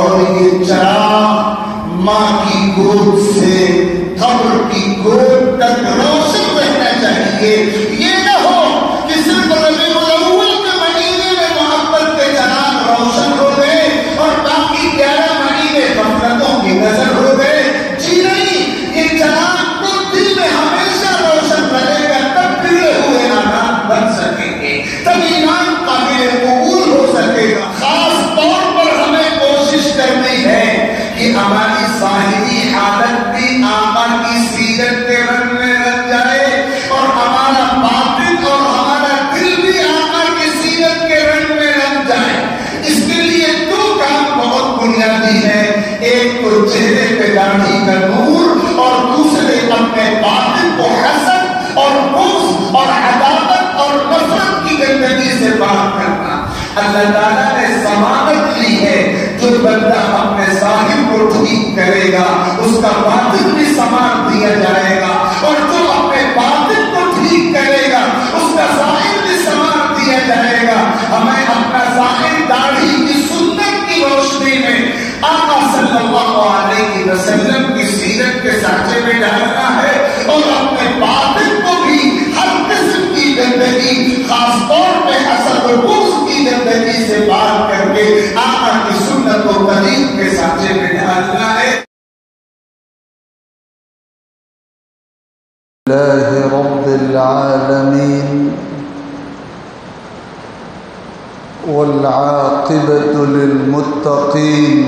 اور یہ چراغ ماں کی گود سے قبر کی گود تک روشن رہنا چاہیے. یہ نہ ہو کہ صرف ربیع الاول کے مہینے میں محبت کے چراغ روشن ہو گئے اور باقی 11 مہینے غفلتوں کی نظر ہو گئے. جی نہیں، یہ چراغ تو دل میں ہمیشہ روشن رہے گا، تب پھرے ہوئے آداب بن سکیں گے، تب ایمان قابل قبول ہو سکے گا. خاص طور پر ہمیں کوشش کرنی ہے کہ ہماری ظاہری حالت بھی آقا کی سیرت کے رنگ میں رنگ جائے اور ہمارا باطن اور ہمارا دل بھی آقا کی سیرت کے رنگ میں رنگ جائے. اس کے لیے 2 کام بہت بنیادی ہیں. ایک تو چہرے پہ داڑھی کا نور اور دوسرے اپنے باطن کو حسد اور بغض اور عداوت اور نفرت کی گندگی سے پاک کرنا. اللہ تعالیٰ نے ضمانت لی ہے جو بندہ اپنے ظاہر کو ٹھیک کرے گا اس کا باطن بھی سامان دیا جائے گا، اور جو اپنے باطن کو ٹھیک کرے گا اس کا ظاہر بھی سامان دیا جائے گا. ہمیں اپنا ظاہر داڑھی کی سنت کی روشنی میں آقا صلی اللہ علیہ وسلم کی سیرت کے سانچے میں ڈالنا ہے، اور اپنے باطن کو بھی ہر قسم کی گندگی، خاص طور پہ حسد و بغض کی گندگی سے پاک کر کے آقا کی سنت و تعلیم کے سانچے میں ڈالنا ہے. لله رب العالمين والعاقبة للمتقين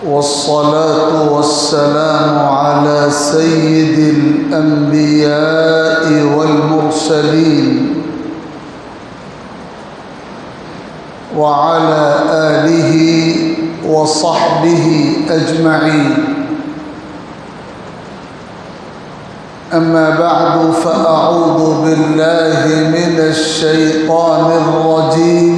والصلاة والسلام على سيد الأنبياء والمرسلين وعلى آله وصحبه أجمعين. أما بعد فأعوذ بالله من الشيطان الرجيم.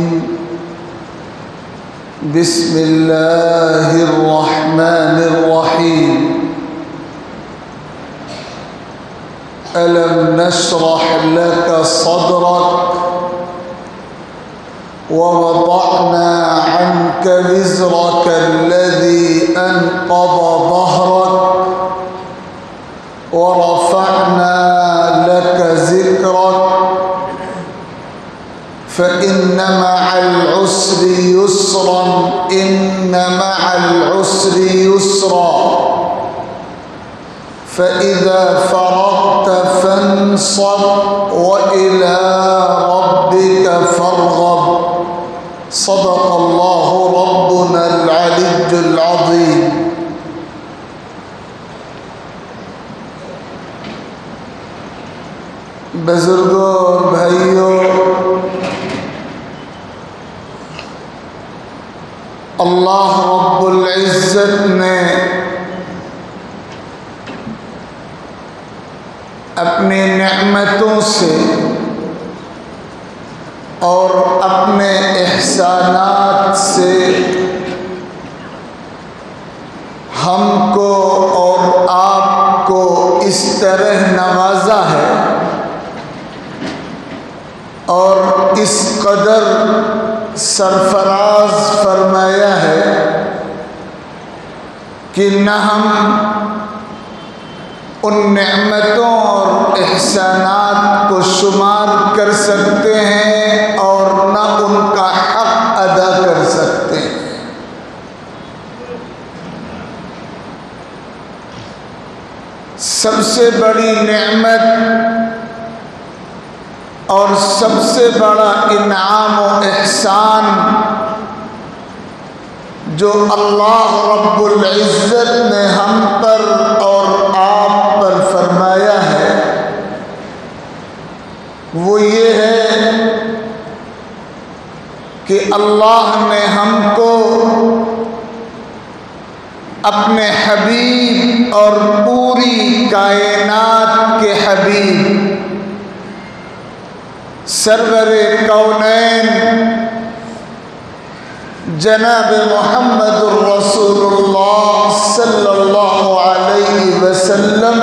بسم الله الرحمن الرحيم. ألم نشرح لك صدرك ووضعنا عنك وزرك الذي أنقض ظهرك ورفعنا لك ذكرك فإن مع العسر يسرا إن مع العسر يسرا فإذا فرغت فانصب وإلى ربك فارغب. صدق الله ربنا العلي العظيم. بزرگوں اور بھائیوں، اللہ رب العزت نے اپنی نعمتوں سے اور اپنے احسانات سے ہم کو اور آپ کو اس طرح نوازا ہے اور اس قدر سرفراز فرمایا ہے کہ نہ ہم ان نعمتوں اور احسانات کو شمار کر سکتے ہیں اور نہ ان کا حق ادا کر سکتے ہیں. سب سے بڑی نعمت اور سب سے بڑا انعام و احسان جو اللہ رب العزت نے ہم پر اور آپ پر فرمایا ہے وہ یہ ہے کہ اللہ نے ہم کو اپنے حبیب اور پوری کائنات کے حبیب سرور کونین جناب محمد الرسول اللہ صلی اللہ علیہ وسلم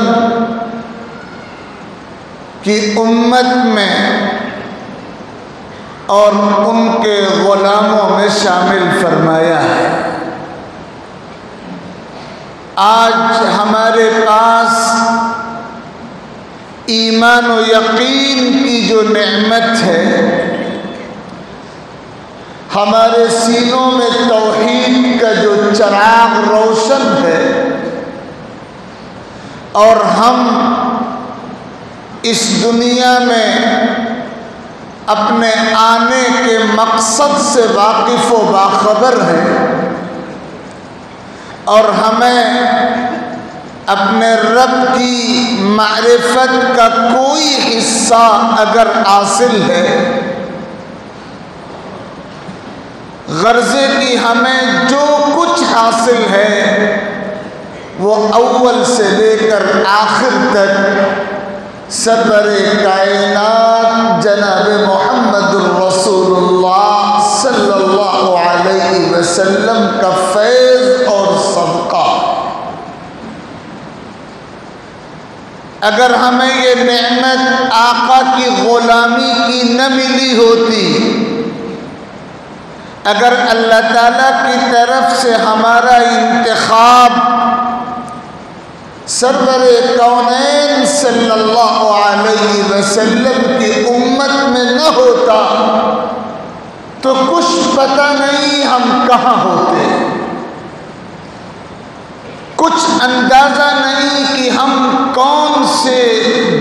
کی امت میں اور ان کے غلاموں میں شامل فرمایا ہے۔ آج ہمارے پاس ایمان و یقین کی جو نعمت ہے، ہمارے سینوں میں توحید کا جو چراغ روشن ہے، اور ہم اس دنیا میں اپنے آنے کے مقصد سے واقف و باخبر ہیں، اور ہمیں اپنے رب کی معرفت کا کوئی حصہ اگر حاصل ہے، غرضے کی ہمیں جو کچھ حاصل ہے وہ اول سے لے کر آخر تک سرور کائنات جناب محمد الرسول اللہ صلی اللہ علیہ وسلم کا فیض اور صدقہ۔ اگر ہمیں یہ نعمت آقا کی غلامی کی نہ ملی ہوتی، اگر اللہ تعالیٰ کی طرف سے ہمارا انتخاب سرور کونین صلی اللہ علیہ وسلم کی امت میں نہ ہوتا تو کچھ پتہ نہیں ہم کہاں ہوتے، کچھ اندازہ نہیں کہ ہم کون سے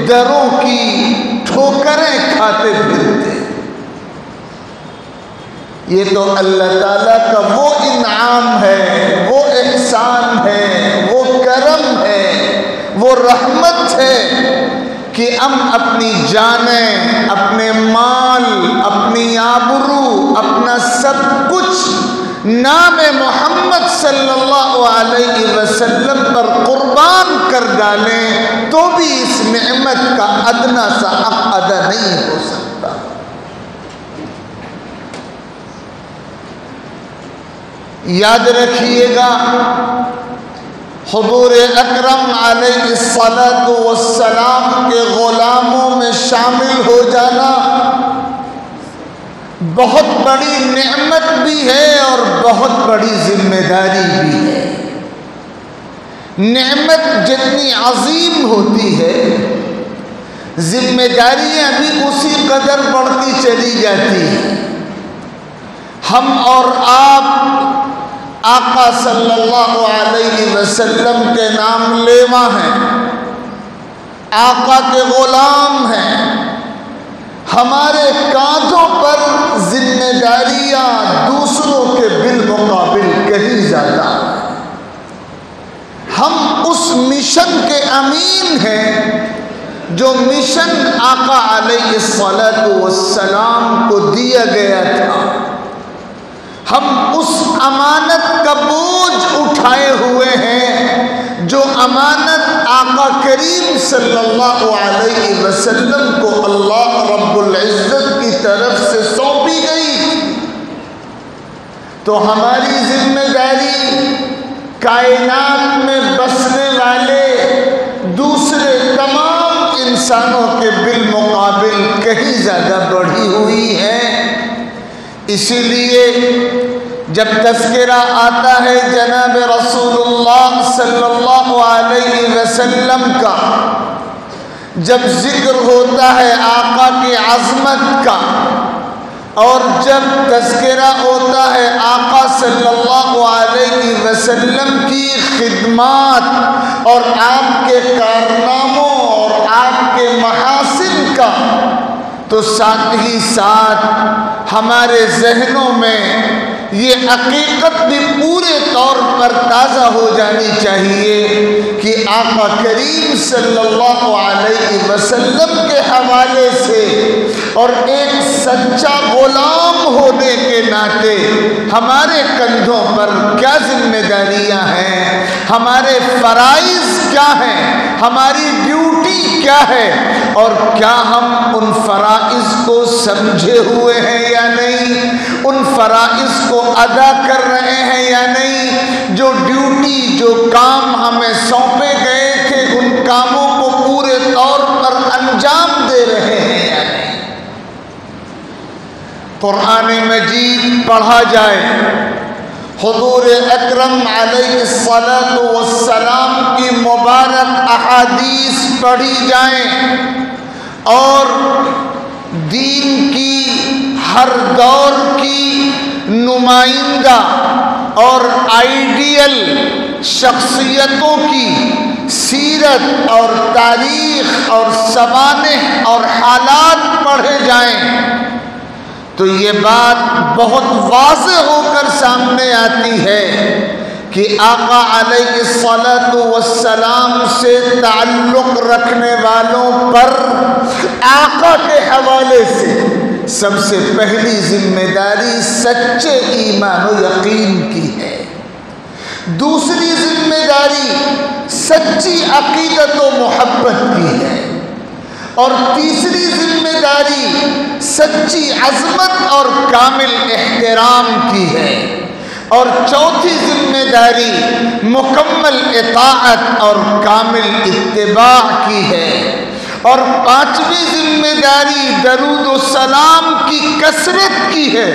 دروں کی ٹھوکریں کھاتے پھرتے۔ یہ تو اللہ تعالیٰ کا وہ انعام ہے، وہ احسان ہے، وہ کرم ہے، وہ رحمت ہے کہ ہم اپنی جانیں، اپنے مال، اپنی آبرو، اپنا سب کچھ نام محمد صلی اللہ علیہ وسلم پر قربان کر ڈالیں تو بھی اس نعمت کا ادنا سا حق ادا نہیں ہو سکتا۔ یاد رکھیے گا، حضور اکرم علیہ الصلاۃ والسلام کے غلاموں میں شامل ہو جانا بہت بڑی نعمت بھی ہے اور بہت بڑی ذمہ داری بھی ہے۔ نعمت جتنی عظیم ہوتی ہے، ذمہ داریاں بھی اسی قدر بڑھتی چلی جاتی ہیں۔ ہم اور آپ آقا صلی اللہ علیہ وسلم کے نام لیوا ہیں، آقا کے غلام ہیں، ہمارے کاندھوں پر ذمہ داریاں دوسروں کے بالمقابل کہیں زیادہ ہیں۔ ہم اس مشن کے امین ہیں جو مشن آقا علیہ الصلاۃ والسلام کو دیا گیا تھا۔ ہم اس امانت کا بوجھ اٹھائے ہوئے ہیں جو امانت آقا کریم صلی اللہ علیہ وسلم کو اللہ رب العزت کی طرف سے سونپی گئی تھی۔ تو ہماری ذمہ داری کائنات میں بسنے والے دوسرے تمام انسانوں کے بالمقابل کہیں زیادہ بڑھی ہوئی ہے۔ اسی لیے جب تذکرہ آتا ہے جناب رسول اللہ صلی اللہ علیہ وسلم کا، جب ذکر ہوتا ہے آقا کی عظمت کا، اور جب تذکرہ ہوتا ہے آقا صلی اللہ علیہ وسلم کی خدمات اور آپ کے کارناموں اور آپ کے محاسن کا، تو ساتھ ہی ساتھ ہمارے ذہنوں میں یہ حقیقت بھی پورے طور پر تازہ ہو جانی چاہیے کہ آقا کریم صلی اللہ علیہ وسلم کے حوالے سے اور ایک سچا غلام ہونے کے ناطے ہمارے کندھوں پر کیا ذمہ داریاں ہیں، ہمارے فرائض کیا ہیں، ہماری ڈیوٹی کیا ہے، اور کیا ہم ان فرائض کو سمجھے ہوئے ہیں یا نہیں، ان فرائض کو ادا کر رہے ہیں یا نہیں، جو ڈیوٹی جو کام ہمیں سونپے گئے تھے ان کاموں کو پورے طور پر انجام دے رہے ہیں یا نہیں۔ قرآن مجید پڑھا جائے، حضور اکرم علیہ الصلاۃ والسلام کی مبارک احادیث پڑھی جائیں اور دین کی ہر دور کی نمائندہ اور آئیڈیل شخصیتوں کی سیرت اور تاریخ اور سوانح اور حالات پڑھے جائیں تو یہ بات بہت واضح ہو کر سامنے آتی ہے کہ آقا علیہ الصلاۃ والسلام سے تعلق رکھنے والوں پر آقا کے حوالے سے سب سے پہلی ذمہ داری سچے ایمان و یقین کی ہے، دوسری ذمہ داری سچی عقیدت و محبت کی ہے، اور تیسری ذمہ داری سچی عظمت اور کامل احترام کی ہے، اور چوتھی ذمہ داری مکمل اطاعت اور کامل اتباع کی ہے، اور پانچویں ذمہ داری درود و سلام کی کثرت کی ہے،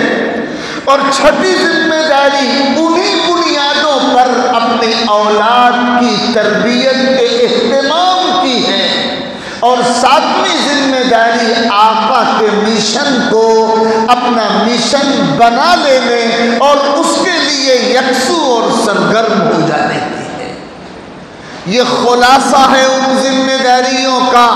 اور چھٹی ذمہ داری انہی بنیادوں پر اپنی اولاد کی تربیت کے اہتمام کی ہے، اور ساتویں ذمہ داری آقا کے مشن کو اپنا مشن بنا لینے اور اس کے لیے یکسو اور سرگرم ہو جانے کی ہے۔ یہ خلاصہ ہے ان ذمہ داریوں کا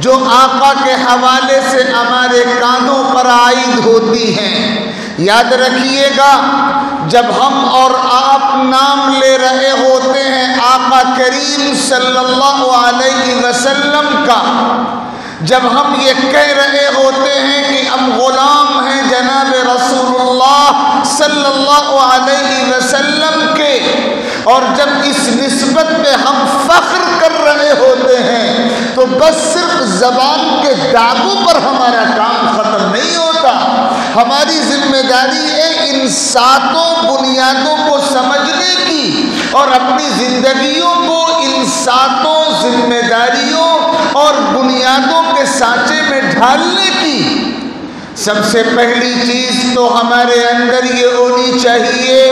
جو آقا کے حوالے سے ہمارے کاندھوں پر عائد ہوتی ہیں۔ یاد رکھیے گا، جب ہم اور آپ نام لے رہے ہوتے ہیں آقا کریم صلی اللہ علیہ وسلم کا، جب ہم یہ کہہ رہے ہوتے ہیں کہ ہم غلام ہیں جناب رسول اللہ صلی اللہ علیہ وسلم کے، اور جب اس نسبت پہ ہم فخر کر رہے ہوتے ہیں تو بس صرف زبان کے داغوں پر ہمارا کام ختم نہیں ہوتا، ہماری ذمہ داری ہے ان ساتوں بنیادوں کو سمجھنے کی اور اپنی زندگیوں کو ان ساتوں ذمہ داریوں اور بنیادوں کے سانچے میں ڈھالنے کی۔ سب سے پہلی چیز تو ہمارے اندر یہ ہونی چاہیے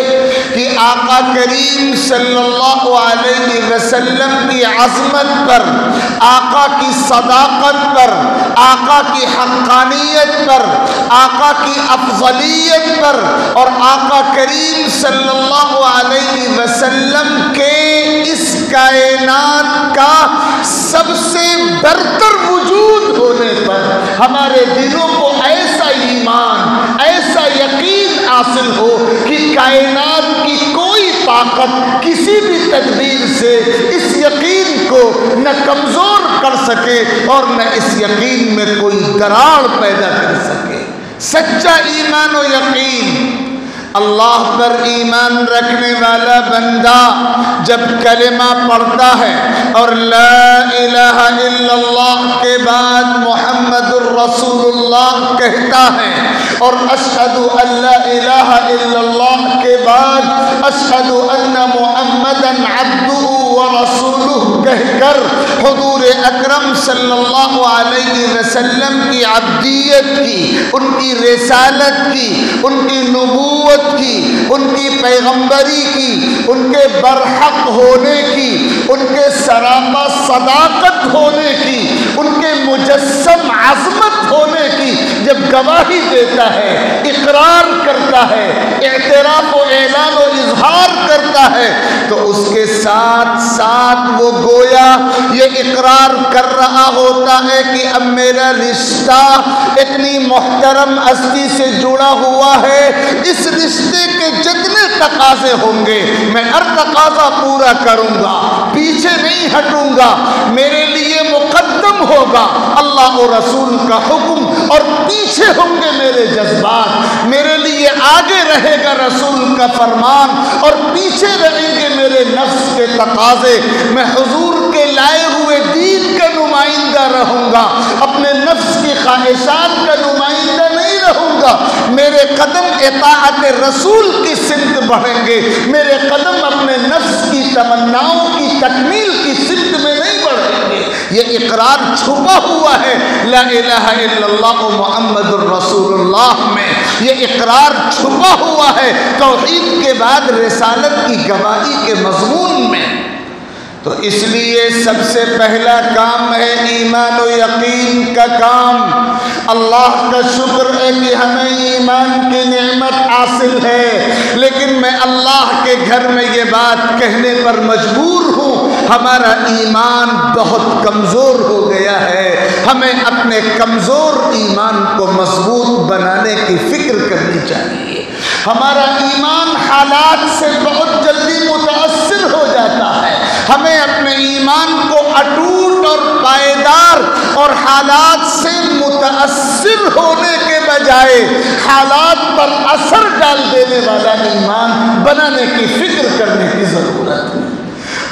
کہ آقا کریم صلی اللہ علیہ وسلم کی عظمت پر، آقا کی صداقت پر، آقا کی حقانیت پر، آقا کی افضلیت پر، اور آقا کریم صلی اللہ علیہ وسلم کے اس کائنات کا سب سے برتر وجود ہونے پر ہمارے دلوں کو ایسا ایمان، ایسا یقین حاصل ہو کہ کائنات کی کوئی طاقت کسی بھی تدبیر سے اس یقین کو نہ کمزور کر سکے اور نہ اس یقین میں کوئی دراڑ پیدا کر سکے۔ سچا ایمان و یقین، اللہ پر ایمان رکھنے والا بندہ جب کلمہ پڑھتا ہے اور لا الہ الا اللہ کے بعد محمد الرسول اللہ کہتا ہے، اور اشہد ان لا الہ الا اللہ کے بعد اشہد ان محمدا عبدہ ورسولہ کہہ کر حضور اکرم صلی اللہ علیہ وسلم کی عبدیت کی، ان کی رسالت کی، ان کی نبوت کی، ان کی پیغمبری کی، ان کے برحق ہونے کی، ان کے سراپا صداقت ہونے کی، ان کے مجسم عظمت ہونے کی جب گواہی دیتا ہے، اقرار کرتا ہے، اعتراف و اعلان و اظہار کرتا ہے، تو اس کے ساتھ ساتھ وہ گویا یہ اقرار کر رہا ہوتا ہے کہ اب میرا رشتہ اتنی محترم ہستی سے جڑا ہوا ہے، اس رشتے کے جتنے تقاضے ہوں گے میں ہر تقاضا پورا کروں گا، پیچھے نہیں ہٹوں گا، میرے لیے مقدم ہوگا اللہ اور رسول کا حکم اور پیچھے ہوں گے میرے جذبات، میرے لیے آگے رہے گا رسول کا فرمان اور پیچھے رہیں گے میرے نفس کے تقاضے۔ میں حضور کے لائے ہوئے دین کا نمائندہ رہوں گا، اپنے نفس کی خواہشات کا نمائندہ نہیں رہوں گا، میرے قدم اطاعت رسول کی سمت بڑھیں گے، میرے قدم اپنے نفس کی تمناؤں کی تکمیل کی سمت میں نہیں بڑھیں گے۔ یہ اقرار چھپا ہوا ہے لا الہ الا اللہ محمد الرسول اللہ میں، یہ اقرار چھپا ہوا ہے توحید کے بعد رسالت کی گواہی کے مضمون میں۔ تو اس لیے سب سے پہلا کام ہے ایمان و یقین کا کام۔ اللہ کا شکر ہے کہ ہمیں ایمان کی نعمت حاصل ہے، لیکن میں اللہ کے گھر میں یہ بات کہنے پر مجبور ہوں، ہمارا ایمان بہت کمزور ہو گیا ہے۔ ہمیں اپنے کمزور ایمان کو مضبوط بنانے کی فکر کرنی چاہیے۔ ہمارا ایمان حالات سے بہت جلدی متاثر ہو جاتا ہے۔ ہمیں اپنے ایمان کو اٹوٹ اور پائیدار اور حالات سے متاثر ہونے کے بجائے حالات پر اثر ڈال دینے والا ایمان بنانے کی فکر کرنے کی ضرورت ہے۔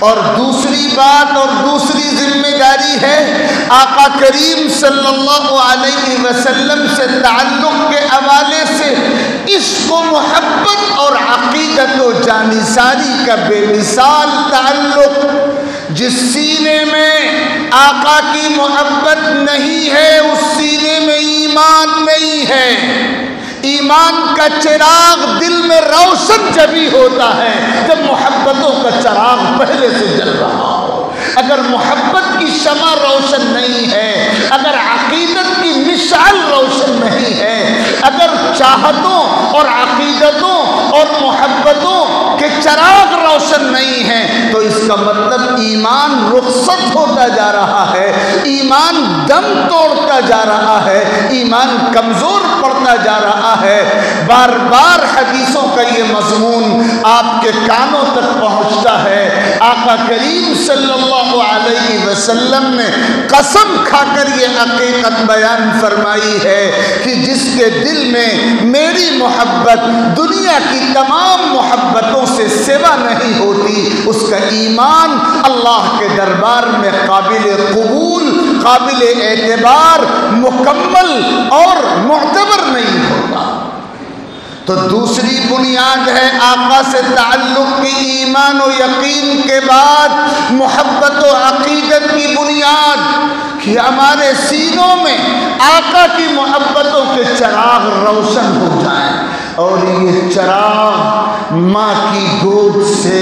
اور دوسری بات اور دوسری ذمہ داری ہے آقا کریم صلی اللہ علیہ وسلم سے تعلق کے حوالے سے عشق و محبت اور عقیدت و جانثاری کا بے مثال تعلق۔ جس سینے میں آقا کی محبت نہیں ہے اس سینے میں ایمان نہیں ہے۔ ایمان کا چراغ دل میں روشن جبھی ہوتا ہے جب محبتوں کا چراغ پہلے سے جل رہا ہو۔ اگر محبت کی شمع روشن نہیں ہے، اگر عقیدت کی مشعل روشن نہیں ہے، اگر چاہتوں اور عقیدتوں اور محبتوں کے چراغ روشن نہیں ہیں، تو اس کا مطلب ایمان رخصت ہوتا جا رہا ہے، ایمان دم توڑتا جا رہا ہے، ایمان کمزور پڑتا جا رہا ہے۔ بار بار حدیثوں کا یہ مضمون آپ کے کانوں تک پہنچتا ہے۔ آقا کریم صلی اللہ علیہ وسلم نے قسم کھا کر یہ حقیقت بیان فرمائی ہے کہ جس کے دل میں میری محبت دنیا کی تمام محبتوں سے سوا نہیں ہوتی، اس کا ایمان اللہ کے دربار میں قابل قبول، قابل اعتبار، مکمل اور معتبر نہیں ہوتا۔ تو دوسری بنیاد ہے آقا سے تعلق کی ایمان و یقین کے بعد محبت و عقیدت کی بنیاد کہ ہمارے سینوں میں آقا کی محبتوں کے چراغ روشن ہو جائیں، اور یہ چراغ ماں کی گود سے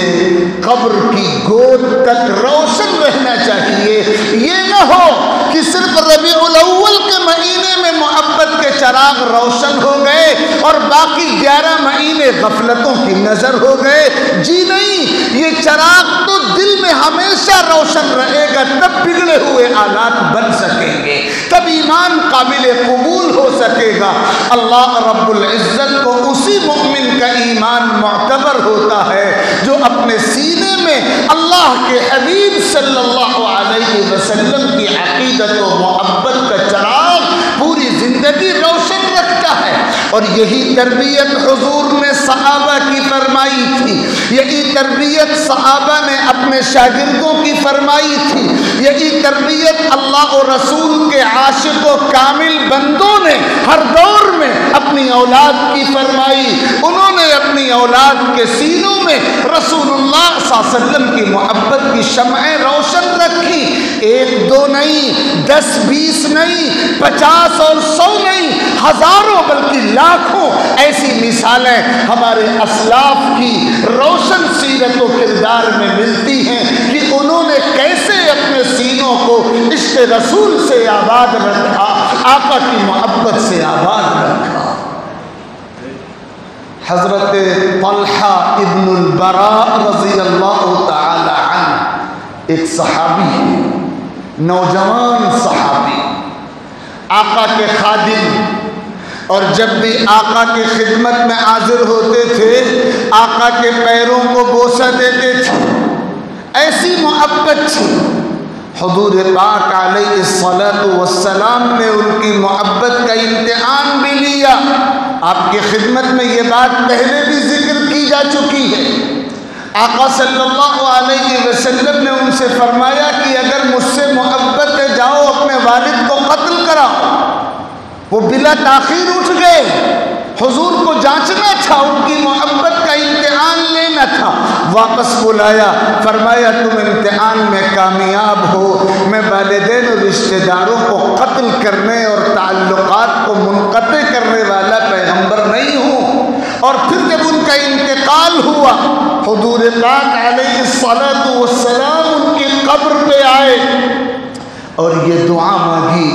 قبر کی گود تک روشن رہنا چاہیے۔ یہ نہ ہو کہ صرف ربیع الاول کے مہینے میں محبت کے چراغ روشن ہو گئے اور باقی 11 مہینے غفلتوں کی نظر ہو گئے۔ جی نہیں، یہ چراغ تو دل میں ہمیشہ روشن رہے گا، تب بگڑے ہوئے حالات بن سکیں گے، تب ایمان قابل قبول ہو سکے گا۔ اللہ رب العزت کو اسی مومن کا ایمان معتبر ہوتا ہے جو اپنے سینے میں اللہ کے حبیب صلی اللہ علیہ وسلم کی عقیدت و محبت کا چراغ پوری زندگی روشن رکھتا ہے۔ اور یہی تربیت حضور نے صحابہ کی فرمائی تھی، یہی تربیت صحابہ نے اپنے شاگردوں کی فرمائی تھی، یہی تربیت اللہ و رسول کے عاشق و کامل بندوں نے ہر دور میں اپنی اولاد کی فرمائی۔ انہوں نے اپنی اولاد کے سینوں میں رسول اللہ صلی اللہ علیہ وسلم کی محبت کی شمعیں روشن رکھی۔ 1 2 نہیں، 10 20 نہیں، 50 اور 100 نہیں، ہزاروں بلکہ لاکھوں ایسی مثالیں ہمارے اسلاف کی روشن سیرت و کردار میں ملتی ہیں کہ انہوں نے کیسے اپنے سینوں کو عشق رسول سے آباد رکھا، آقا کی محبت سے آباد رکھا۔ حضرت طلحہ ابن البراء رضی اللہ تعالی عنہ ایک صحابی ہے، نوجوان صحابی، آقا کے خادم، اور جب بھی آقا کی خدمت میں حاضر ہوتے تھے آقا کے پیروں کو بوسہ دیتے تھے، ایسی محبت تھی۔ حضور پاک علیہ الصلاۃ والسلام نے ان کی محبت کا امتحان بھی لیا۔ آپ کی خدمت میں یہ بات پہلے بھی ذکر کی جا چکی ہے۔ آقا صلی اللہ علیہ وسلم نے ان سے فرمایا کہ اگر مجھ سے محبت ہے جاؤ اپنے والد کو قتل کراؤ۔ وہ بلا تاخیر اٹھ گئے، حضور کو جانچنا تھا، ان کی محبت کا امتحان لینا تھا۔ واپس بلایا، فرمایا تم امتحان میں کامیاب ہو، میں والدین اور رشتہ داروں کو قتل کرنے اور تعلقات کو منقطع کرنے والا پیغمبر نہیں ہوں۔ اور پھر جب ان کا انتقال ہوا، حضور پاک علیہ الصلوۃ والسلام ان کی قبر پہ آئے اور یہ دعا مانگی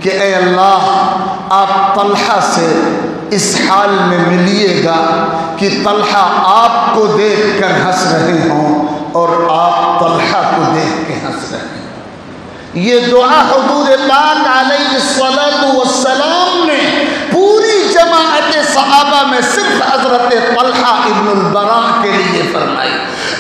کہ اے اللہ آپ طلحہ سے اس حال میں ملیے گا کہ طلحہ آپ کو دیکھ کر ہنس رہے ہوں اور آپ طلحہ کو دیکھ کے ہنس رہے ہیں۔ یہ دعا حضور پاک علیہ الصلوۃ والسلام نے پوری جماعت صحابہ میں صرف حضرت طلحہ ابن البراء کے لیے فرمائی۔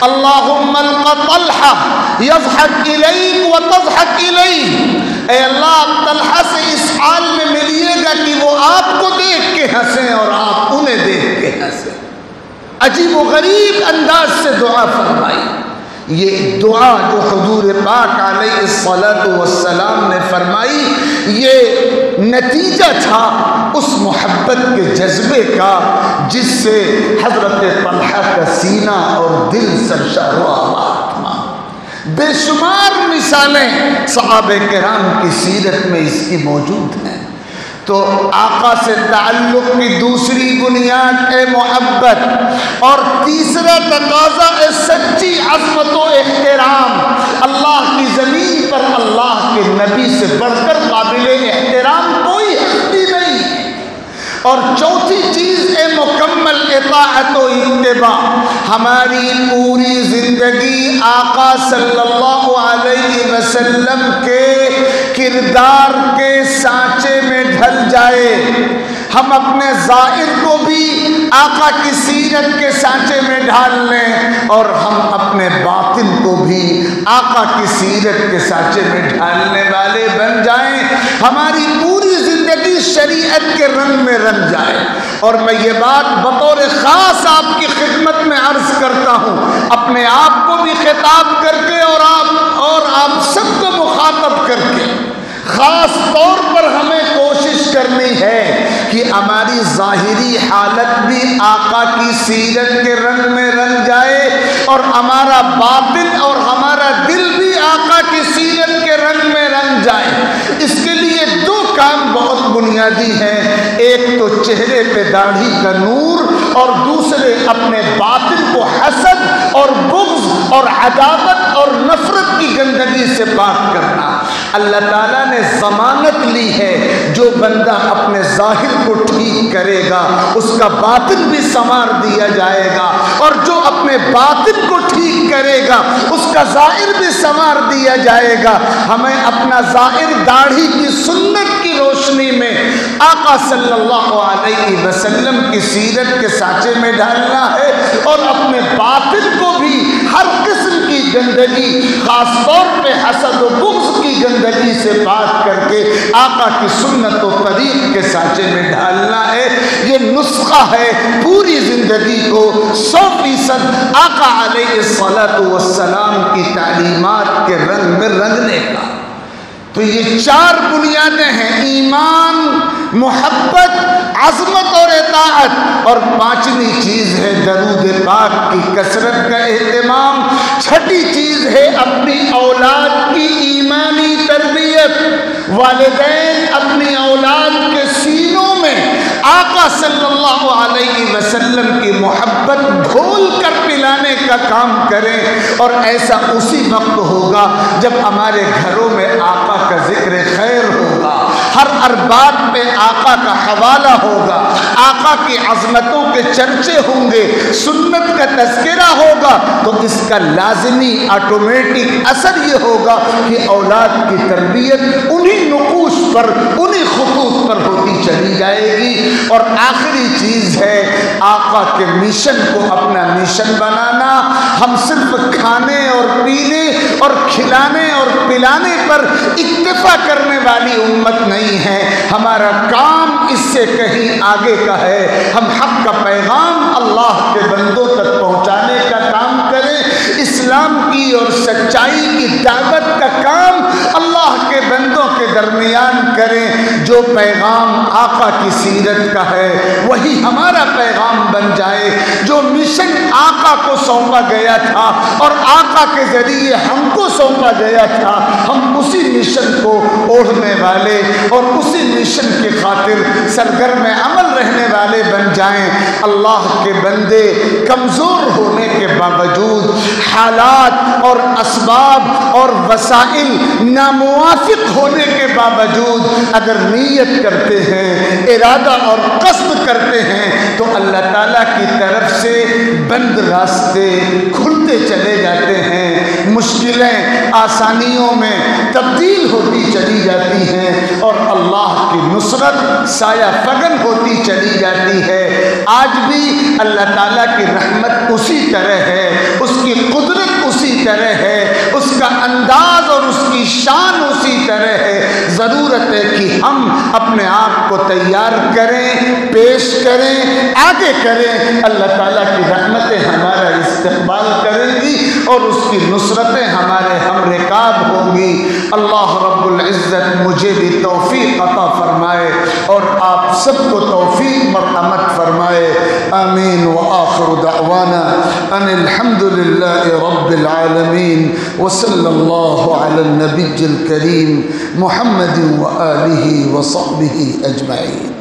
اللہم الق طلحہ یضحک الیک وتضحک الیہ، اے اللہ آپ طلحہ سے اس حال میں ملیے گا کہ وہ آپ کو دیکھ کے ہنسیں اور آپ انہیں دیکھ کے ہنسیں۔ عجیب و غریب انداز سے دعا فرمائی۔ یہ دعا جو حضور پاک علیہ الصلوۃ والسلام نے فرمائی، یہ نتیجہ تھا اس محبت کے جذبے کا جس سے حضرت طلحہ کا سینہ اور دل سرشار و آباد تھا۔ بے شمار مثالیں صحابہ کرام کی سیرت میں اس کی موجود ہیں۔ تو آقا سے تعلق کی دوسری بنیاد ہے محبت، اور تیسرا تقاضا ہے سچی عظمت و احترام۔ اللہ کی زمین پر اللہ کے نبی سے بڑھ کر قابل احترام کوئی ہستی نہیں ہے۔ اور چوتھی چیز ہے مکمل اطاعت و اتباع۔ ہماری پوری زندگی آقا صلی اللہ علیہ وسلم کے کردار کے سانچے میں ڈھل جائے، ہم اپنے ظاہر کو بھی آقا کی سیرت کے سانچے میں ڈھال لیں اور ہم اپنے باطن کو بھی آقا کی سیرت کے سانچے میں ڈھالنے والے بن جائیں، ہماری پوری زندگی شریعت کے رنگ میں رنگ جائے۔ اور میں یہ بات بطور خاص آپ کی خدمت میں عرض کرتا ہوں، اپنے آپ کو بھی خطاب کر کے اور آپ سب کو مخاطب کر کے، خاص طور پر ہمیں کوشش کرنی ہے کہ ہماری ظاہری حالت بھی آقا کی سیرت کے رنگ میں رنگ جائے اور ہمارا باطن اور ہمارا دل بھی آقا کی سیرت کے رنگ میں رنگ جائے۔ اس کے لیے دو کام بہت بنیادی ہیں، ایک تو چہرے پہ داڑھی کا نور، اور دوسرے اپنے باطن کو حسد اور بغض اور عداوت اور نفرت کی گندگی سے پاک کرنا۔ اللہ تعالیٰ نے ضمانت لی ہے، جو بندہ اپنے ظاہر کو ٹھیک کرے گا اس کا باطن بھی سنوار دیا جائے گا، اور جو اپنے باطن کو ٹھیک کرے گا اس کا ظاہر بھی سنوار دیا جائے گا۔ ہمیں اپنا ظاہر داڑھی کی سنت کی روشنی میں آقا صلی اللہ علیہ وسلم کی سیرت کے سانچے میں ڈالنا ہے، اور اپنے باطن کو بھی ہر قسم کی گندگی، خاص طور پہ حسد و بغض کی گندگی سے پاک کر کے آقا کی سنت و طریق کے سانچے میں ڈالنا ہے۔ یہ نسخہ ہے پوری زندگی کو 100% آقا علیہ الصلوۃ والسلام کی تعلیمات کے رنگ میں رنگنے کا۔ تو یہ چار بنیادیں ہیں، ایمان، محبت، عظمت اور اطاعت، اور پانچویں چیز ہے درود پاک کی کثرت کا اہتمام، چھٹی چیز ہے اپنی اولاد کی ایمانی تربیت۔ والدین اپنی اولاد کے سینوں میں آقا صلی اللہ علیہ وسلم کی محبت گھول کر پلانے کا کام کریں، اور ایسا اسی وقت ہوگا جب ہمارے گھروں میں آقا کا ذکر خیر ہوگا، ہر بات پہ آقا کا حوالہ ہوگا، آقا کی عظمتوں کے چرچے ہوں گے، سنت کا تذکرہ ہوگا، تو اس کا لازمی آٹومیٹک اثر یہ ہوگا کہ اولاد کی تربیت انہی نقوش پر، انہی خطوط پر ہوتی چلی جائے گی۔ اور آخری چیز ہے آقا کے مشن کو اپنا مشن بنانا۔ ہم صرف کھانے اور پینے اور کھلانے اور پلانے پر اکتفا کرنے والی امت نہیں ہے، ہمارا کام اس سے کہیں آگے کا ہے۔ ہم حق کا پیغام اللہ کے بندوں تک پہنچانے کا کام کریں، اسلام کی اور سچائی کی دعوت کا کام اللہ کے بندوں کے درمیان کریں، جو پیغام آقا کی سیرت کا ہے وہی ہمارا پیغام بن جائے، جو مشن آقا کو سونپا گیا تھا اور آقا کے ذریعے ہم کو سونپا گیا تھا، ہم اسی مشن کو اوڑھنے والے اور اسی مشن کی خاطر سرگرم عمل رہنے والے بن جائیں۔ اللہ کے بندے کمزور ہونے کے باوجود، حالات اور اسباب اور وسائل ناموافق ہونے کے باوجود اگر نیت کرتے ہیں، ارادہ اور قصد کرتے ہیں تو اللہ تعالیٰ کی طرف سے بند راستے کھلتے چلے جاتے ہیں، مشکلیں آسانیوں میں تبدیل ہوتی چلی جاتی ہیں اور اللہ کی نصرت سایہ فگن ہوتی چلی جاتی ہے۔ آج بھی اللہ تعالیٰ کی رحمت اسی طرح ہے، اس کی قدرت اسی طرح ہے، اس کا انداز اور اس کی شان اسی طرح ہے۔ ضرورت ہے کہ ہم اپنے آپ کو تیار کریں، پیش کریں، آگے کریں۔ اللہ تعالیٰ کی رحمتیں ہمارا استقبال کریں گی اور اس کی نصرتیں ہمارے ہم رکاب ہوں گی۔ اللہ رب العزت مجھے بھی توفیق عطا فرمائے اور آپ سب کو توفیق مرحمت فرمائے، آمین۔ وآخر دعوانا ان الحمد للہ رب العالمین، وصلی اللہ علی النبی الکریم محمد وآلہ وصحبہ اجمعین۔